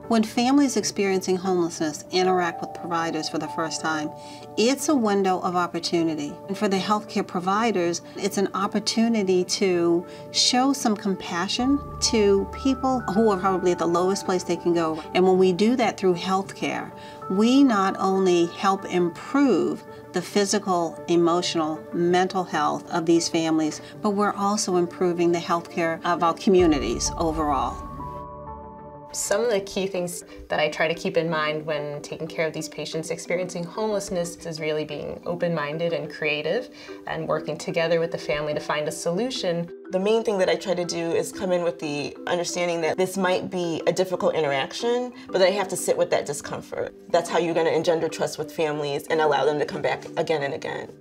When families experiencing homelessness interact with providers for the first time, it's a window of opportunity. And for the healthcare providers, it's an opportunity to show some compassion to people who are probably at the lowest place they can go. And when we do that through healthcare, we not only help improve the physical, emotional, mental health of these families, but we're also improving the healthcare of our communities overall. Some of the key things that I try to keep in mind when taking care of these patients experiencing homelessness is really being open-minded and creative and working together with the family to find a solution. The main thing that I try to do is come in with the understanding that this might be a difficult interaction, but that I have to sit with that discomfort. That's how you're going to engender trust with families and allow them to come back again and again.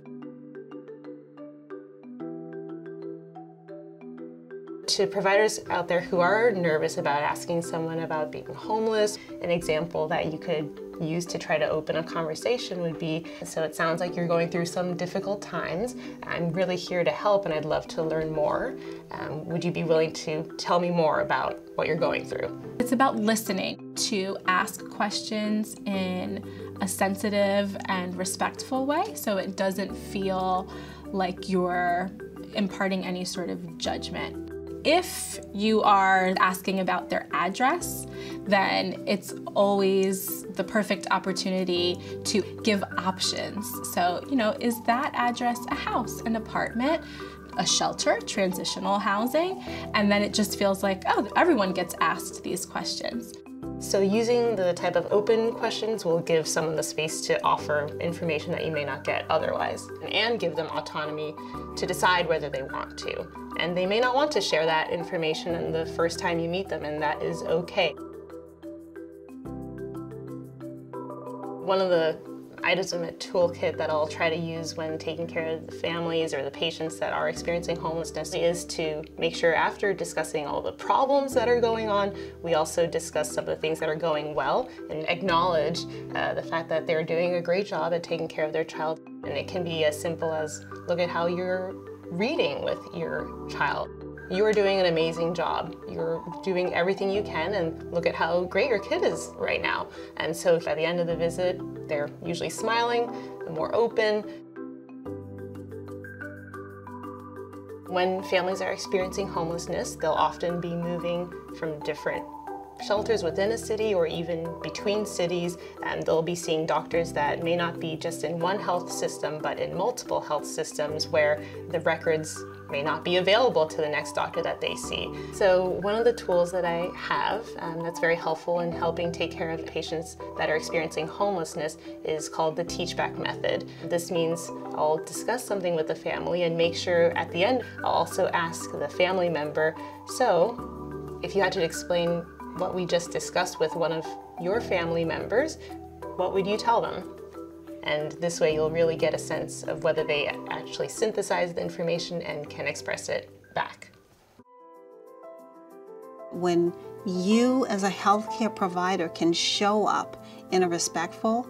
To providers out there who are nervous about asking someone about being homeless, an example that you could use to try to open a conversation would be, so it sounds like you're going through some difficult times. I'm really here to help and I'd love to learn more. Would you be willing to tell me more about what you're going through? It's about listening, to ask questions in a sensitive and respectful way so it doesn't feel like you're imparting any sort of judgment. If you are asking about their address, then it's always the perfect opportunity to give options. So, is that address a house, an apartment, a shelter, transitional housing? And then it just feels like, oh, everyone gets asked these questions. So using the type of open questions will give someone the space to offer information that you may not get otherwise, and give them autonomy to decide whether they want to. And they may not want to share that information in the first time you meet them, and that is okay. One of the items in the toolkit that I'll try to use when taking care of the families or the patients that are experiencing homelessness is to make sure, after discussing all the problems that are going on, we also discuss some of the things that are going well and acknowledge the fact that they're doing a great job at taking care of their child. And it can be as simple as, look at how you're reading with your child. You are doing an amazing job. You're doing everything you can, and look at how great your kid is right now. And so by the end of the visit, they're usually smiling, more open. When families are experiencing homelessness, they'll often be moving from different shelters within a city or even between cities, and they'll be seeing doctors that may not be just in one health system but in multiple health systems, where the records may not be available to the next doctor that they see. So one of the tools that I have that's very helpful in helping take care of patients that are experiencing homelessness is called the Teach-Back method. This means I'll discuss something with the family and make sure at the end I'll also ask the family member, so if you had to explain what we just discussed with one of your family members, what would you tell them? And this way you'll really get a sense of whether they actually synthesize the information and can express it back. When you as a healthcare provider can show up in a respectful,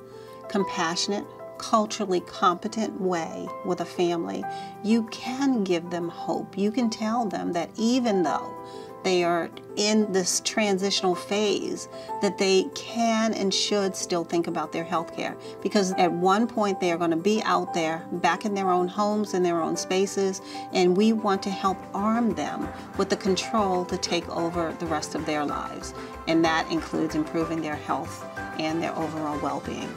compassionate, culturally competent way with a family, you can give them hope. You can tell them that even though they are in this transitional phase, that they can and should still think about their health care. Because at one point they are going to be out there, back in their own homes, in their own spaces, and we want to help arm them with the control to take over the rest of their lives. And that includes improving their health and their overall well-being.